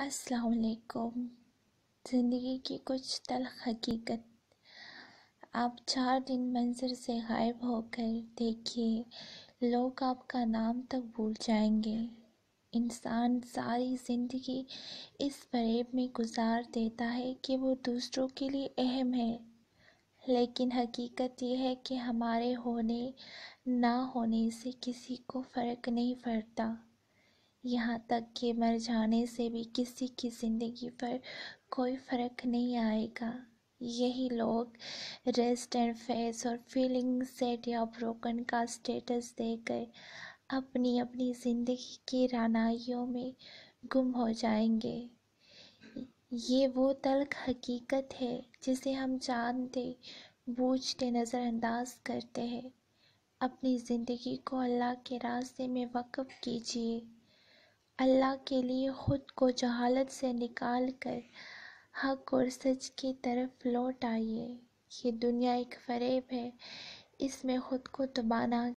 السلام علیکم۔ زندگی کی کچھ تلخ حقیقت۔ آپ 4 دن منظر سے غائب ہو کر دیکھیے، لوگ آپ کا نام تک بھول جائیں گے۔ انسان ساری زندگی اس فریب میں گزار دیتا ہے کہ وہ دوسروں کے لیے اہم ہے، لیکن حقیقت یہ ہے کہ ہمارے ہونے نہ ہونے سے کسی کو فرق نہیں پڑتا، یہاں تک کہ مر جانے سے بھی کسی کی زندگی پر کوئی فرق نہیں آئے گا۔ یہی لوگ ریسٹ اینڈ فیس اور فیلنگ سیڈ یا بروکن کا اسٹیٹس دے کر اپنی اپنی زندگی کی رعنائیوں میں گم ہو جائیں گے۔ یہ وہ تلخ حقیقت ہے جسے ہم جانتے بوجھتے نظر انداز کرتے ہیں۔ اپنی زندگی کو اللہ کے راستے میں وقف کیجیے، اللہ کے لیے خود کو جہالت سے نکال کر حق اور سچ کی طرف لوٹ آئیے۔ یہ دنیا ایک فریب ہے، اس میں خود کو دبانا